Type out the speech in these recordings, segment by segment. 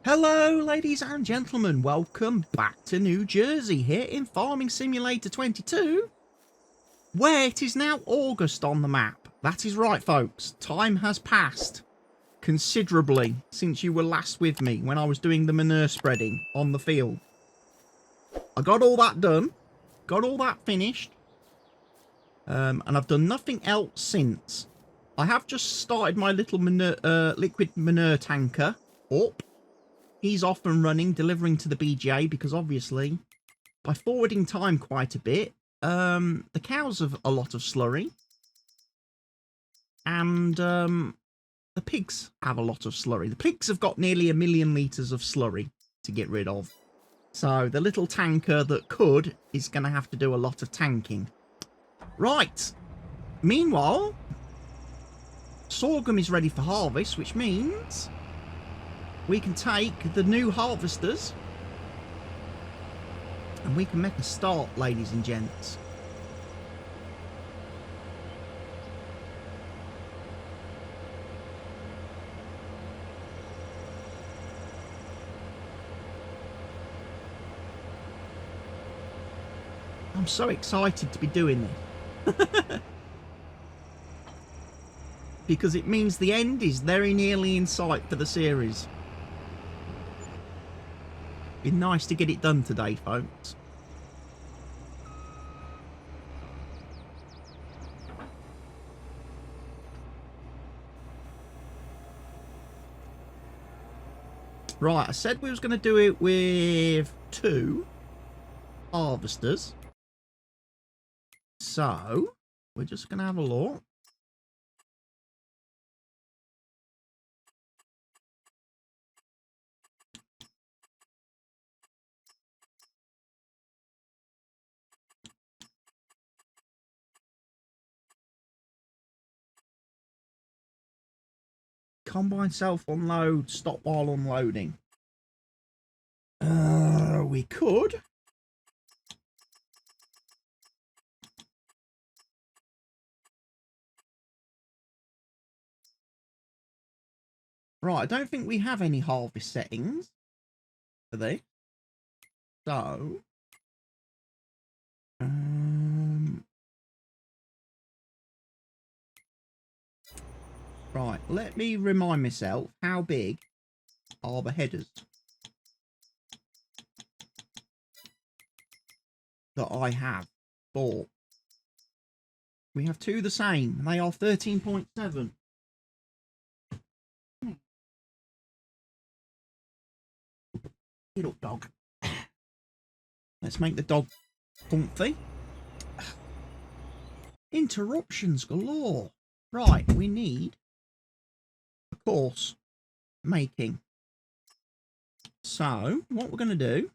Hello ladies and gentlemen, welcome back to New Jersey here in Farming Simulator 22, where it is now August on the map. That is right folks, time has passed considerably since you were last with me when I was doing the manure spreading on the field. I got all that done, got all that finished, and I've done nothing else since. I have just started my little manure, liquid manure tanker up. He's off and running, delivering to the BGA, because obviously, by forwarding time quite a bit, the cows have a lot of slurry. And the pigs have a lot of slurry. The pigs have got nearly 1 million litres of slurry to get rid of. So the little tanker that could is going to have to do a lot of tanking. Right. Meanwhile, sorghum is ready for harvest, which means we can take the new harvesters and we can make a start, ladies and gents. I'm so excited to be doing this. Because it means the end is very nearly in sight for the series. Be nice to get it done today, folks. Right, I said we was going to do it with 2 harvesters. So, we're just going to have a look. Combine self-unload, stop while unloading. We could. Right, I don't think we have any harvest settings for this. So, right, let me remind myself, how big are the headers that I have bought? We have 2 the same, and they are 13.7. Get up, dog. Let's make the dog comfy. Interruptions galore. Right, we need, of course, making. So, what we're going to do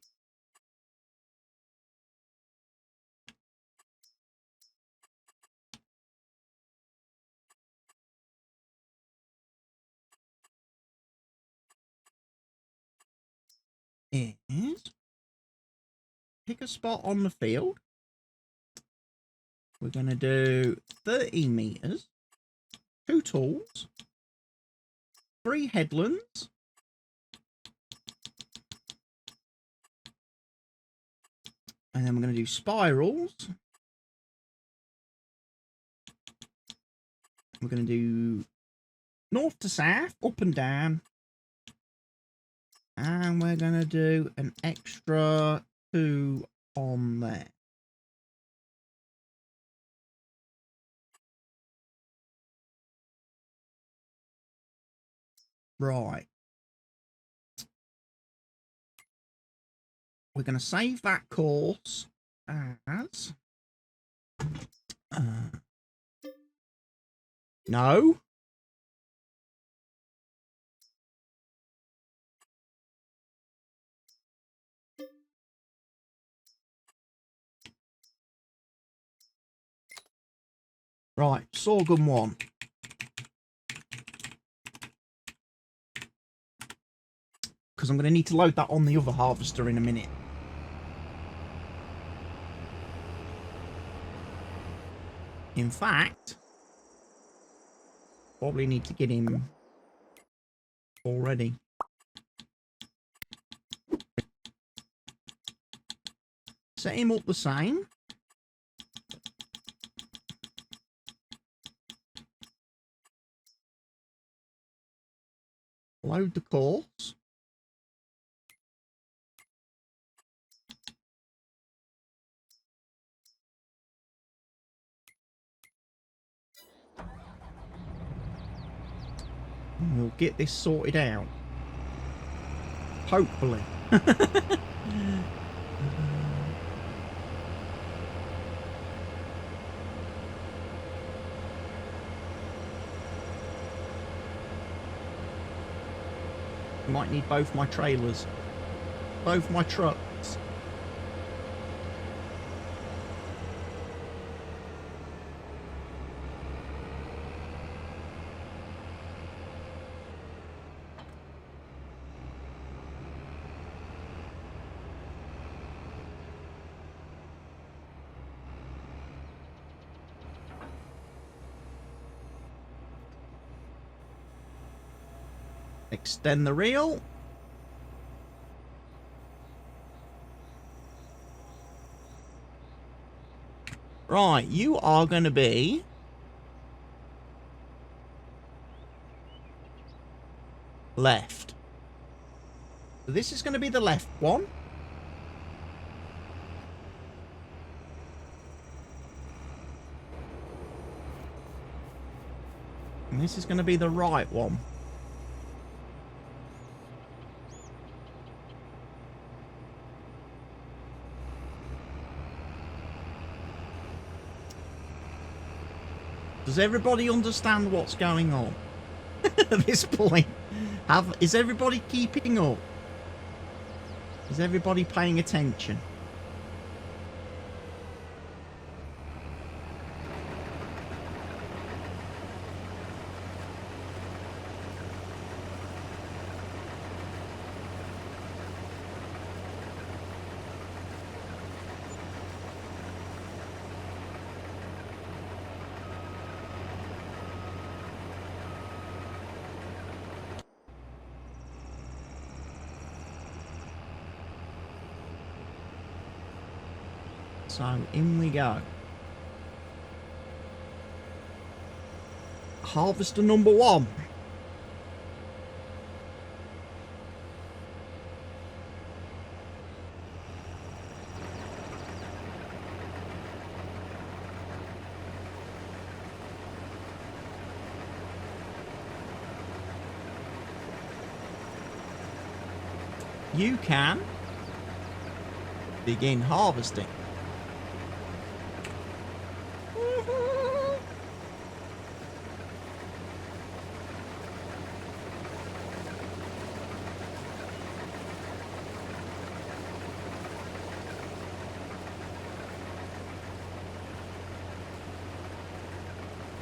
is pick a spot on the field. We're going to do 13 meters, 2 tools, 3 headlands, and then we're going to do spirals. We're going to do north to south, up and down, and we're going to do an extra 2 on there. Right. We're going to save that course as... no. Right, sorghum 1. Because I'm going to need to load that on the other harvester in a minute. In fact, probably need to get him already. Set him up the same. Load the course. And we'll get this sorted out. Hopefully. Might need both my trailers. Both my trucks. Extend the reel. Right, you are going to be left. So this is going to be the left one. And this is going to be the right one. Does everybody understand what's going on at this point? Is everybody keeping up? Is everybody paying attention? So in we go. Harvester number 1. You can begin harvesting.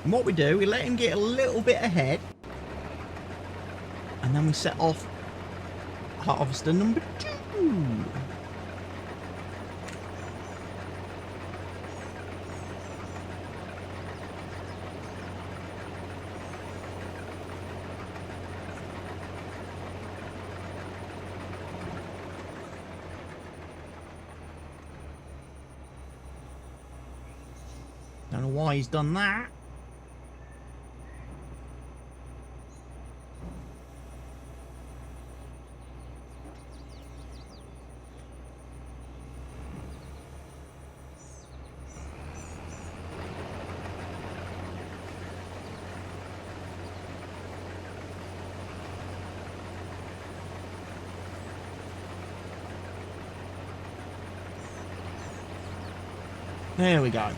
And what we do, we let him get a little bit ahead, and then we set off harvester number 2. Don't know why he's done that. There we go.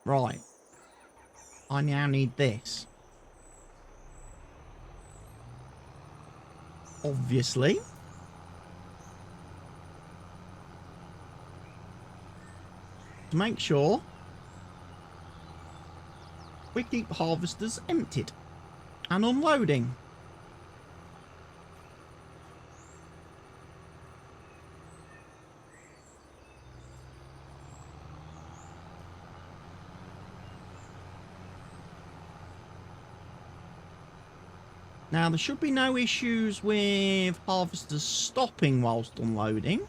Right. I now need this. Obviously. To make sure we keep harvesters emptied and unloading. Now, there should be no issues with harvesters stopping whilst unloading,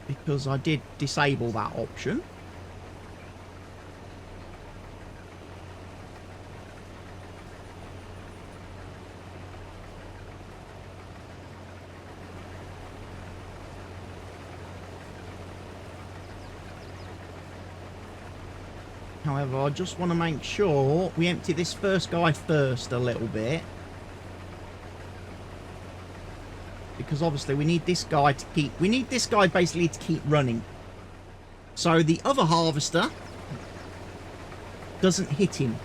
because I did disable that option. However, I just want to make sure we empty this first guy first a little bit, because obviously we need this guy to keep, basically to keep running, so the other harvester doesn't hit him.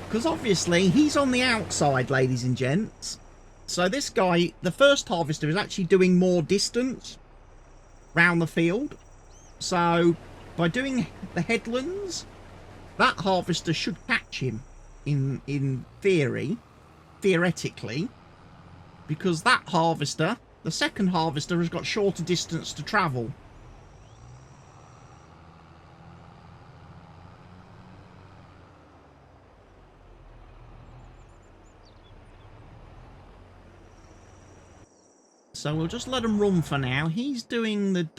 Because obviously he's on the outside, ladies and gents. So this guy, the first harvester, is actually doing more distance round the field. So by doing the headlands, that harvester should catch him in theoretically, because that harvester, the second harvester, has got shorter distance to travel. So we'll just let him run for now. He's doing the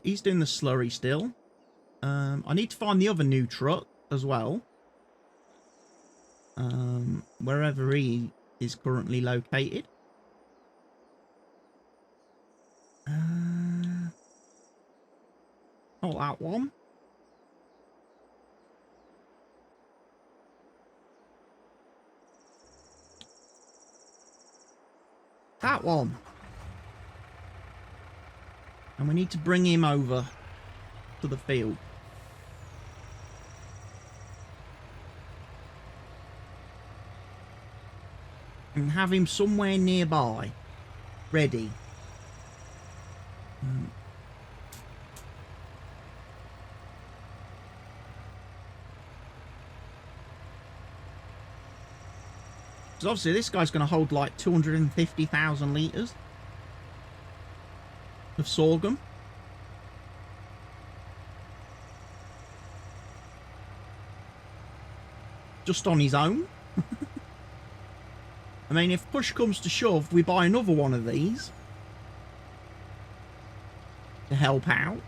he's doing the slurry still. I need to find the other new truck as well. Wherever he is currently located. Not that one. That one. And we need to bring him over to the field. And have him somewhere nearby. Ready. Because obviously this guy's going to hold like 250,000 litres of sorghum. Just on his own. I mean, if push comes to shove, we buy another one of these to help out.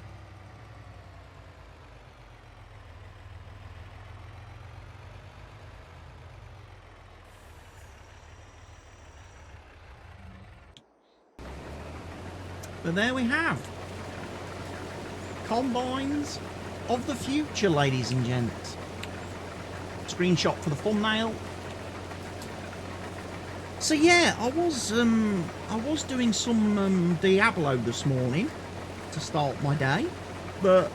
But there we have combines of the future, ladies and gents. Screenshot for the thumbnail. So yeah, I was doing some Diablo this morning to start my day, but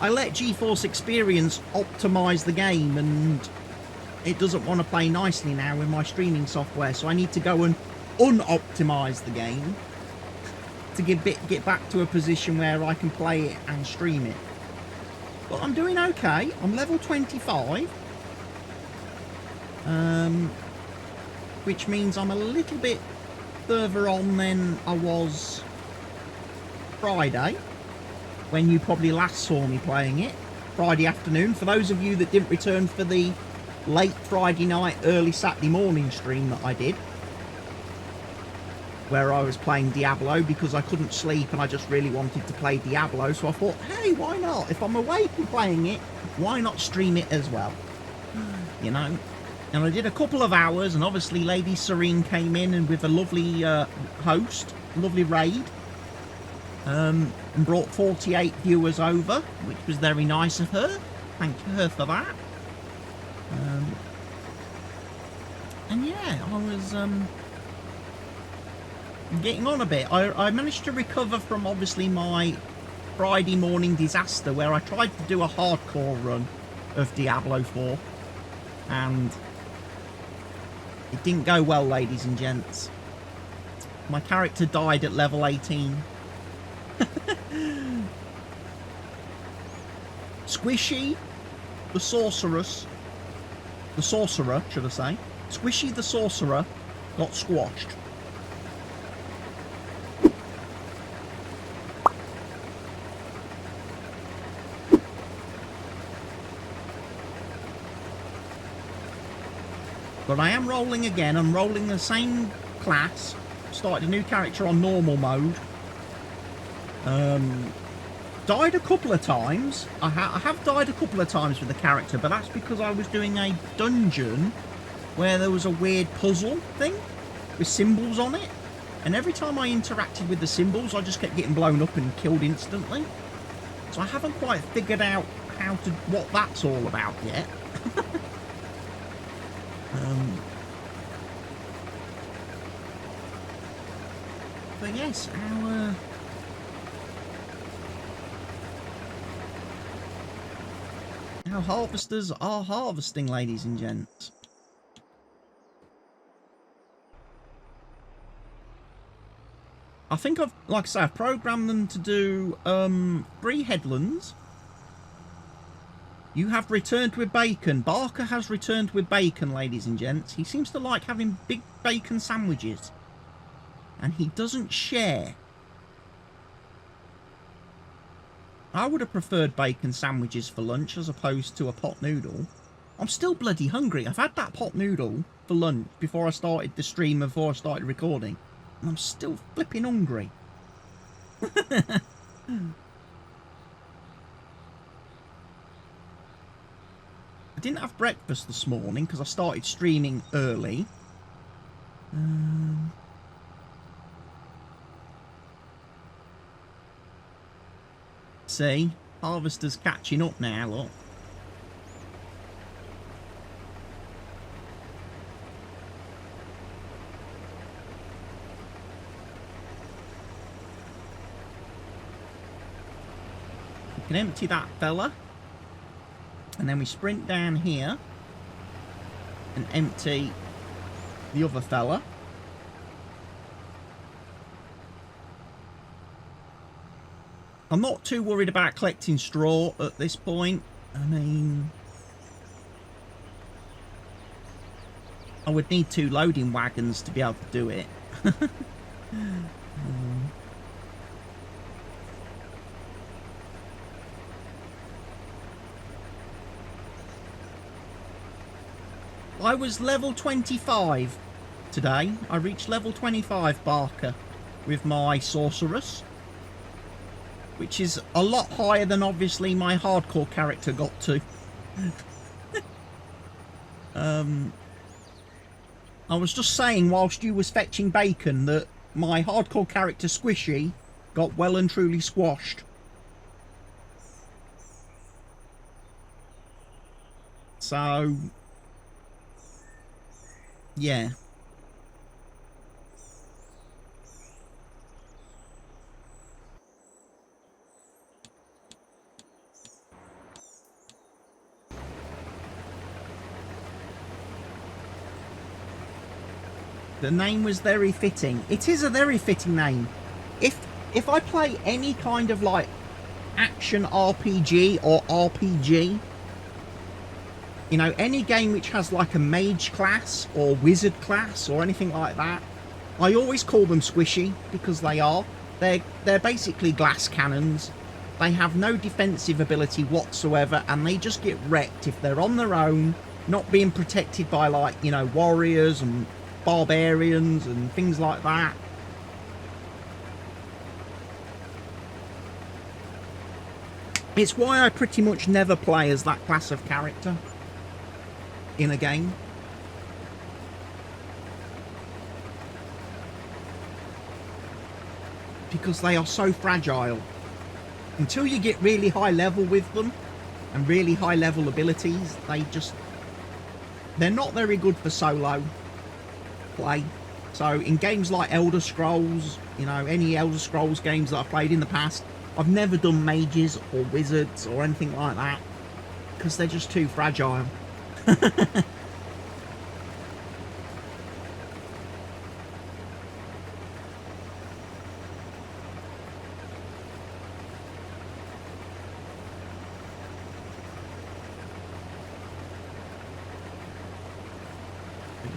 I let GeForce Experience optimize the game, and it doesn't want to play nicely now with my streaming software, so I need to go and unoptimize the game to get back to a position where I can play it and stream it. But I'm doing okay. I'm level 25, which means I'm a little bit further on than I was Friday, when you probably last saw me playing it, Friday afternoon. For those of you that didn't return for the late Friday night, early Saturday morning stream that I did, where I was playing Diablo because I couldn't sleep and I just really wanted to play Diablo, so I thought, hey, why not? If I'm awake and playing it, why not stream it as well? You know? And I did a couple of hours, and obviously Lady Serene came in and with a lovely host, lovely raid, and brought 48 viewers over, which was very nice of her. Thank her for that. And yeah, I was getting on a bit. I managed to recover from obviously my Friday morning disaster where I tried to do a hardcore run of Diablo 4 and it didn't go well, ladies and gents. My character died at level 18. Squishy the sorcerer, should I say, Squishy the sorcerer got squashed. But I am rolling again. I'm rolling the same class. Started a new character on normal mode. Died a couple of times. I have died a couple of times with the character, but that's because I was doing a dungeon where there was a weird puzzle thing with symbols on it. And every time I interacted with the symbols, I just kept getting blown up and killed instantly. So I haven't quite figured out what that's all about yet. But yes, our harvesters are harvesting, ladies and gents. I think like I say, I've programmed them to do 3 headlands. You have returned with bacon. Barker has returned with bacon, ladies and gents. He seems to like having big bacon sandwiches. And he doesn't share. I would have preferred bacon sandwiches for lunch as opposed to a pot noodle. I'm still bloody hungry. I've had that pot noodle for lunch before I started the stream, before I started recording. And I'm still flipping hungry. I didn't have breakfast this morning because I started streaming early. See, harvester's catching up now, look. We can empty that fella. And then we sprint down here and empty the other fella. I'm not too worried about collecting straw at this point. I mean, I would need 2 loading wagons to be able to do it. I was level 25 today. I reached level 25 Barker with my sorceress, which is a lot higher than obviously my hardcore character got to. I was just saying whilst you was fetching bacon that my hardcore character Squishy got well and truly squashed. So yeah. The name was very fitting. It is a very fitting name. If I play any kind of like action RPG or RPG, you know, any game which has like a mage class or wizard class or anything like that, I always call them Squishy because they are. They're basically glass cannons. They have no defensive ability whatsoever, and they just get wrecked if they're on their own, not being protected by, like, you know, warriors and barbarians and things like that. It's why I pretty much never play as that class of character in a game. Because they are so fragile. Until you get really high level with them and really high level abilities, they're not very good for solo play. So in games like Elder Scrolls, you know, any Elder Scrolls games that I've played in the past, I've never done mages or wizards or anything like that because they're just too fragile.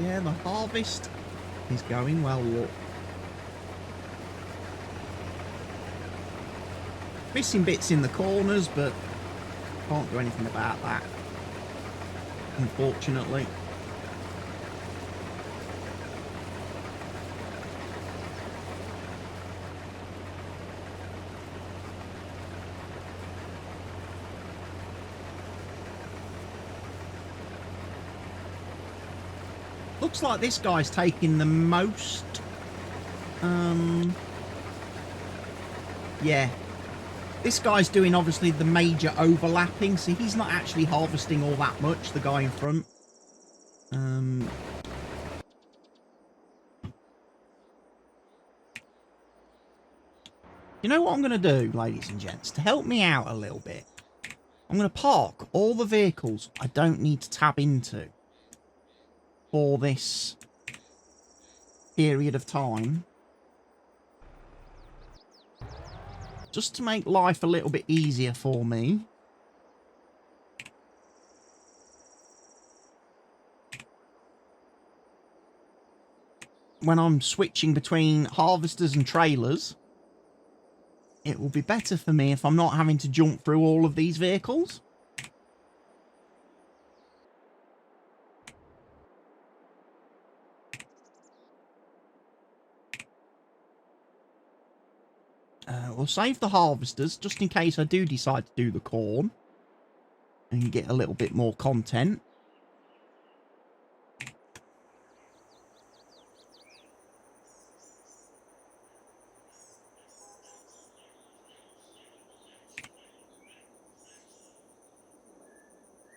Yeah, the harvest is going well, look. Missing bits in the corners, but can't do anything about that, unfortunately. looks like this guy's taking the most. Yeah. This guy's doing, obviously, the major overlapping. So he's not actually harvesting all that much, the guy in front. You know what I'm going to do, ladies and gents? To help me out a little bit, I'm going to park all the vehicles I don't need to tab into for this period of time. Just to make life a little bit easier for me. When I'm switching between harvesters and trailers, it will be better for me if I'm not having to jump through all of these vehicles. We'll save the harvesters just in case I do decide to do the corn and get a little bit more content.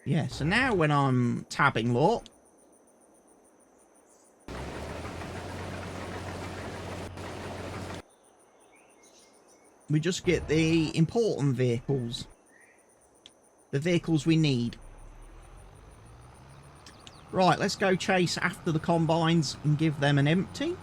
Yeah, so now when I'm tabbing, look, we just get the important vehicles. The vehicles we need. Right, let's go chase after the combines and give them an empty.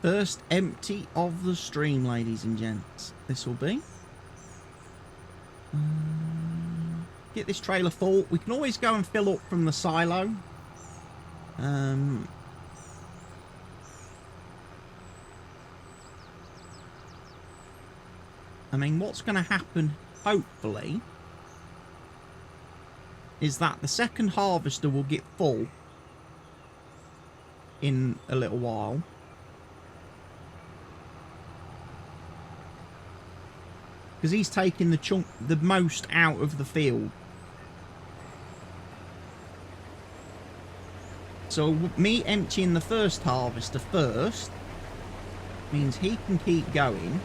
First empty of the stream, ladies and gents. This will be. Get this trailer full. We can always go and fill up from the silo. I mean, what's going to happen, hopefully, is that the second harvester will get full in a little while. Because he's taking the most out of the field. So me emptying the first harvester first means he can keep going.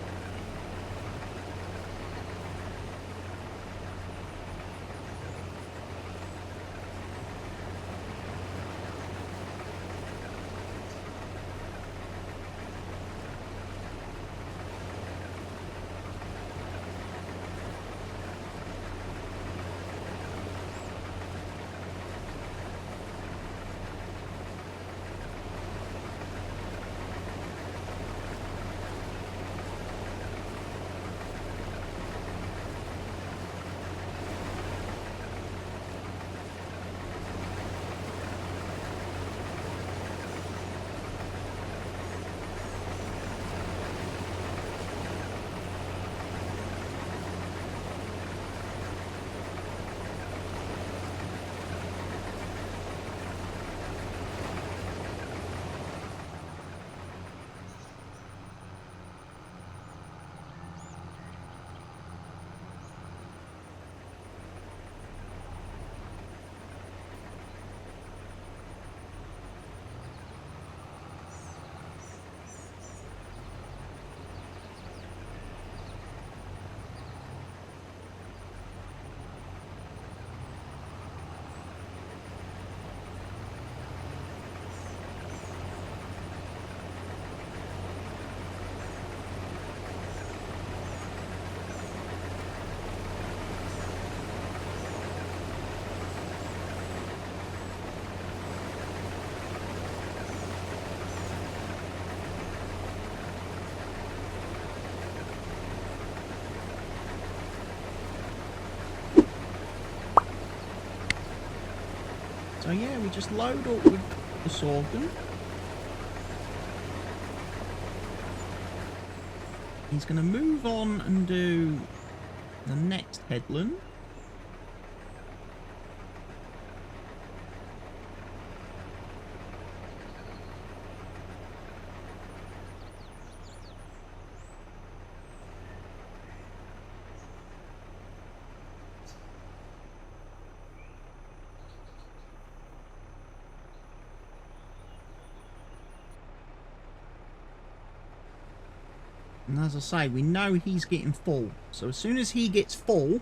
So yeah, we just load up with the sorghum. He's going to move on and do the next headland. And as I say, we know he's getting full. So as soon as he gets full,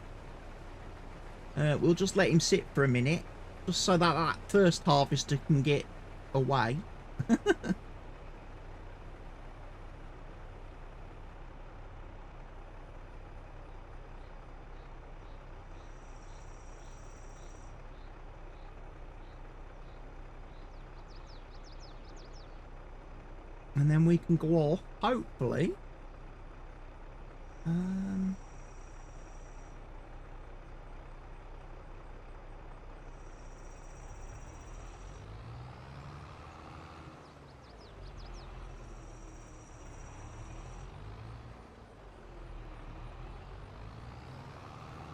we'll just let him sit for a minute. Just so that that first harvester can get away. And then we can go off, hopefully. And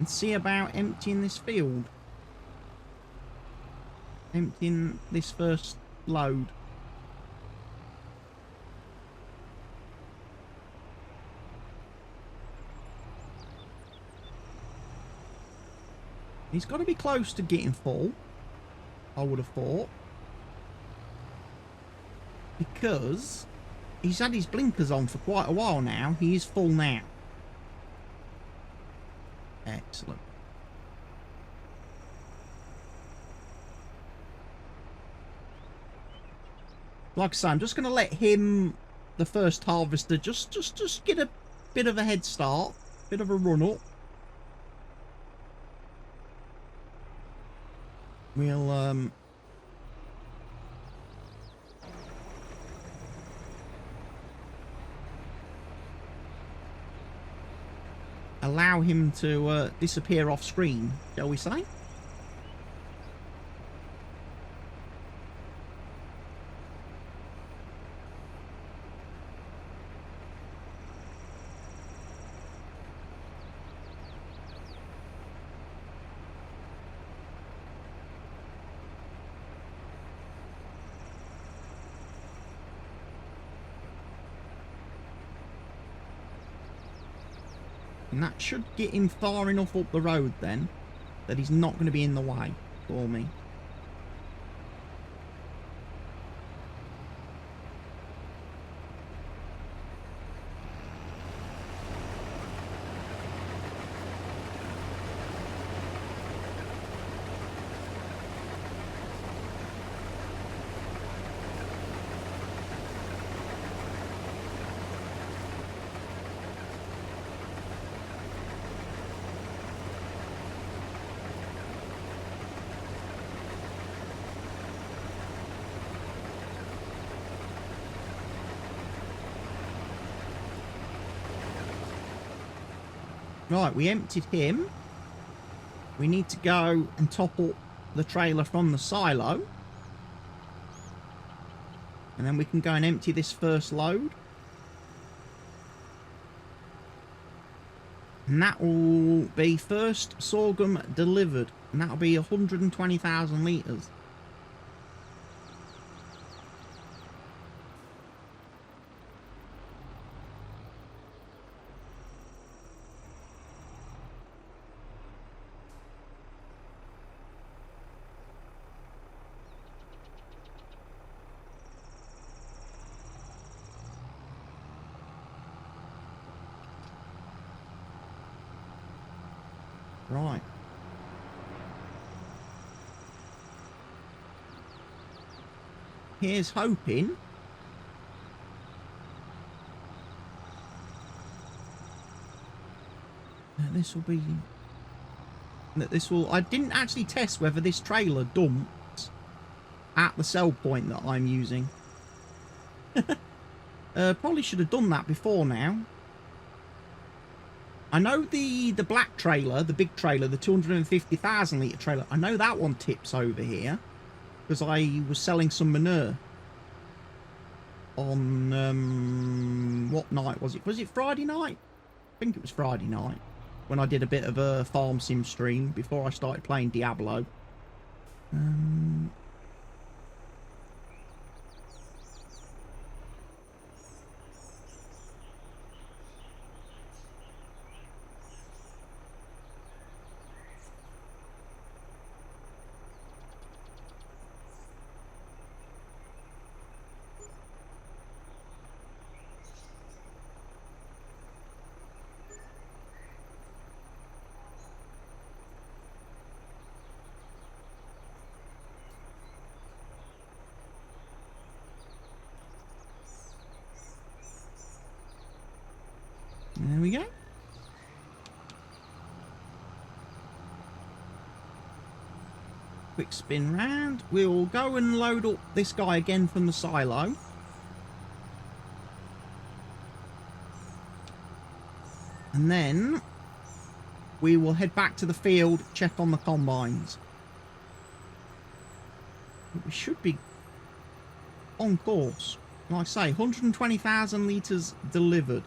see about emptying this field. Emptying this first load. He's got to be close to getting full, I would have thought. Because he's had his blinkers on for quite a while now. He is full now. Excellent. Like I say, I'm just going to let him, the first harvester, just get a bit of a head start. Bit of a run up. We'll allow him to disappear off screen, shall we say? And that should get him far enough up the road then that he's not going to be in the way for me. Right, we emptied him. We need to go and top up the trailer from the silo. And then we can go and empty this first load. And that will be first sorghum delivered. And that'll be 120,000 litres. Right. Here's hoping that this will be... that this will... I didn't actually test whether this trailer dumps at the sell point that I'm using. Probably should have done that before now. I know the black trailer, the big trailer, the 250,000 litre trailer, I know that one tips over here. Because I was selling some manure. On, what night was it? Was it Friday night? I think it was Friday night. When I did a bit of a farm sim stream before I started playing Diablo. There we go. Quick spin round. We'll go and load up this guy again from the silo. And then we will head back to the field, check on the combines. We should be on course. Like I say, 120,000 litres delivered.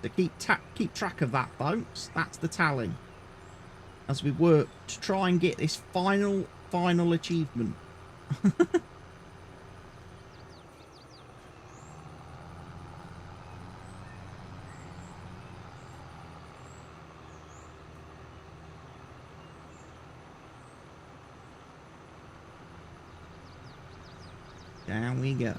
To keep track of that, folks. That's the tally. As we work to try and get this final achievement. Down we go.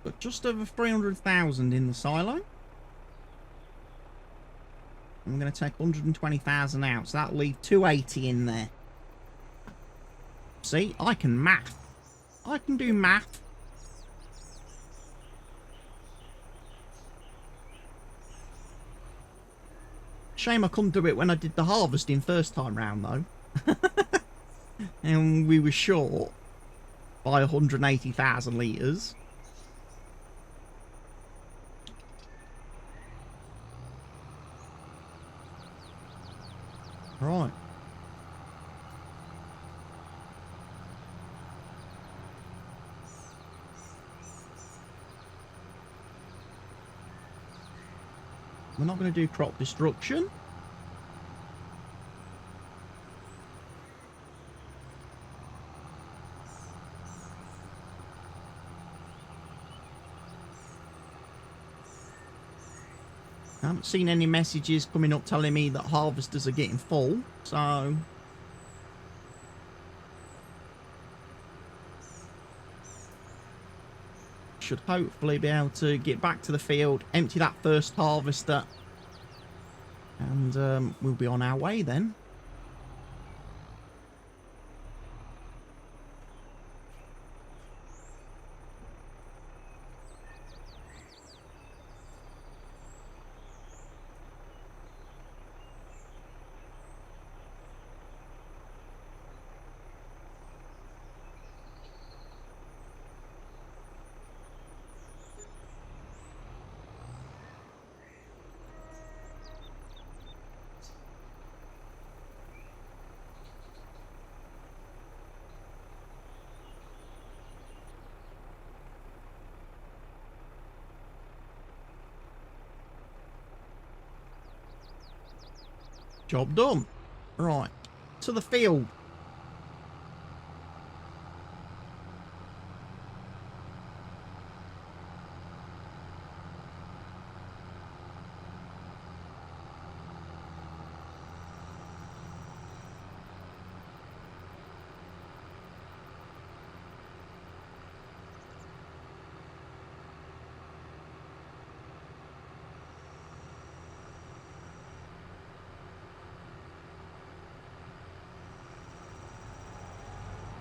Got just over 300,000 in the silo. I'm going to take 120,000 out, so that'll leave 280 in there. See, I can math. I can do math. Shame I couldn't do it when I did the harvesting first time round, though. And we were short by 180,000 litres. Right. We're not going to do crop destruction. I haven't seen any messages coming up telling me that harvesters are getting full, so should hopefully be able to get back to the field, empty that first harvester, and we'll be on our way then. Job done. Right, to the field.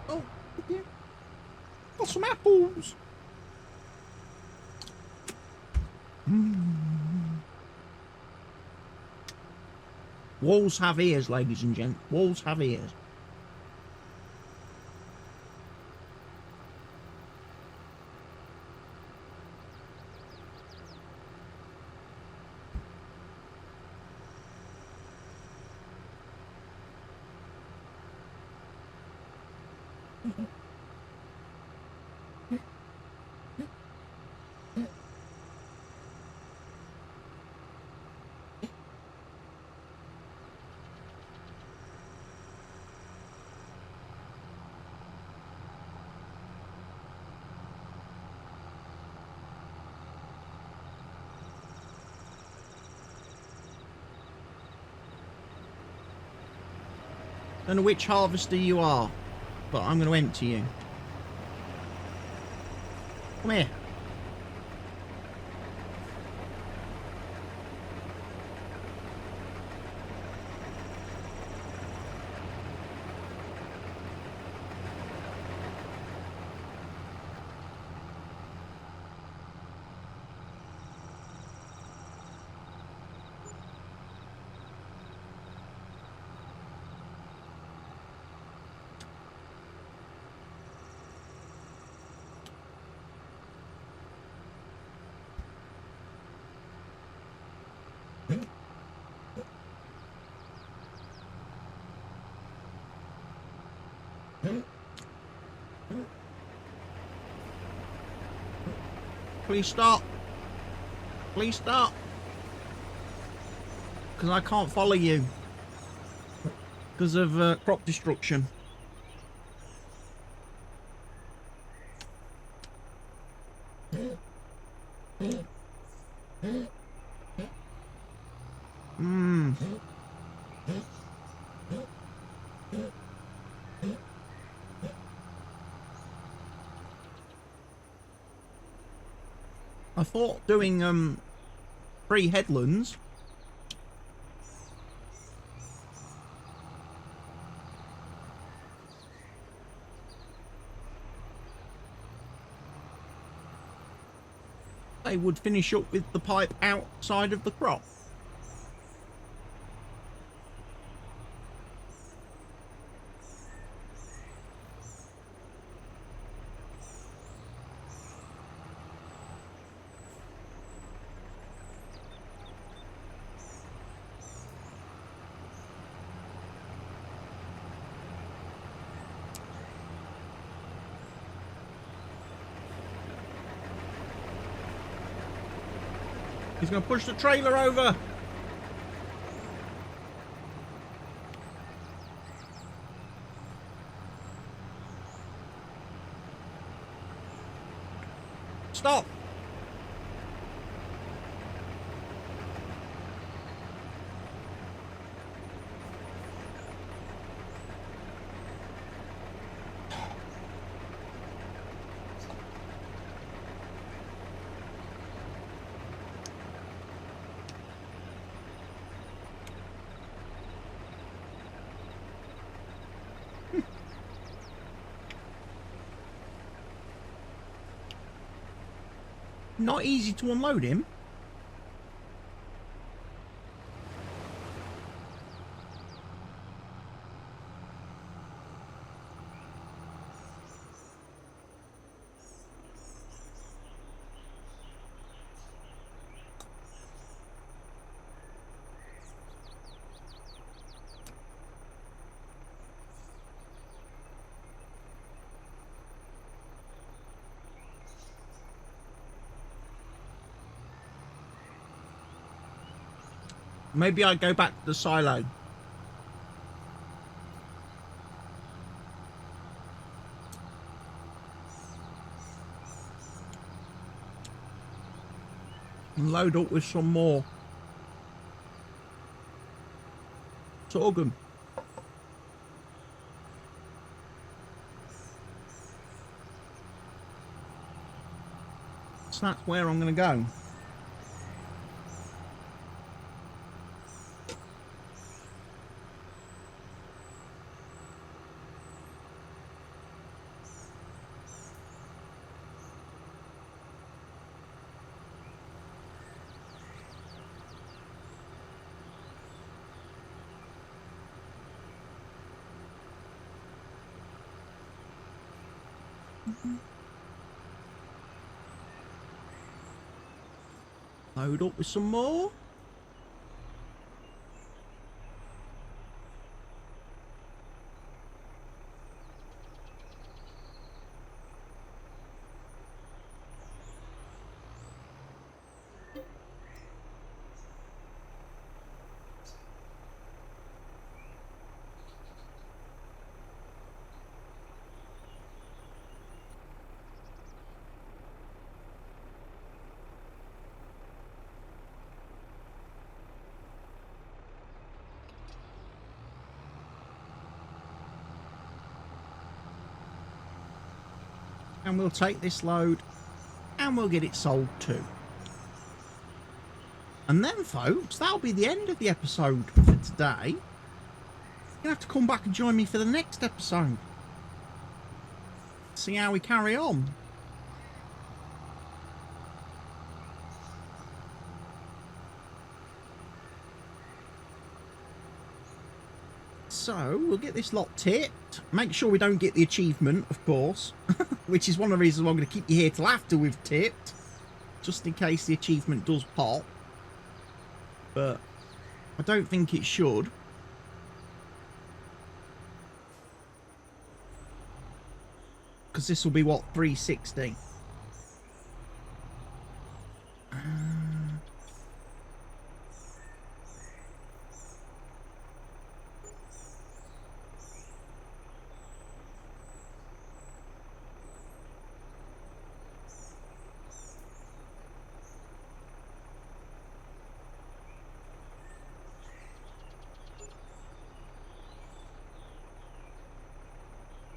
Oh, yeah. Got some apples. Walls have ears, ladies and gents. Walls have ears. Don't know which harvester you are, but I'm going to empty you. Come here. Please stop. Please stop. Because I can't follow you. Because of crop destruction. I thought doing 3 headlands they would finish up with the pipe outside of the crop. He's going to push the trailer over. Stop. Not easy to unload him. Maybe I go back to the silo. And load up with some more sorghum. So that's where I'm going to go. Load up with some more. And we'll take this load and we'll get it sold too. And then, folks, that'll be the end of the episode for today. You're going to have to come back and join me for the next episode. See how we carry on. So, we'll get this lot tipped. Make sure we don't get the achievement, of course. Which is one of the reasons why I'm going to keep you here till after we've tipped. Just in case the achievement does pop. But I don't think it should. Because this will be, what, 360?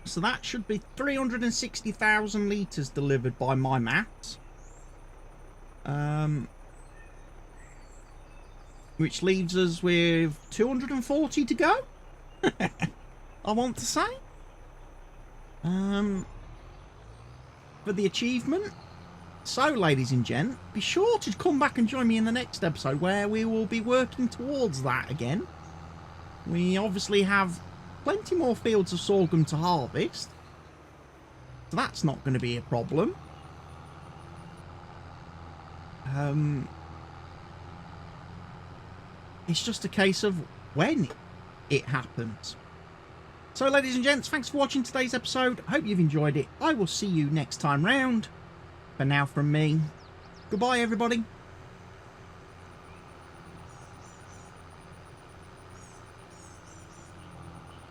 So that should be 360,000 litres delivered by my maths. Which leaves us with 240 to go. I want to say. For the achievement. So, ladies and gents, be sure to come back and join me in the next episode where we will be working towards that again. We obviously have plenty more fields of sorghum to harvest, so that's not going to be a problem. It's just a case of when it happens. So, ladies and gents, thanks for watching today's episode. Hope you've enjoyed it. I will see you next time round. For now, from me, goodbye, everybody.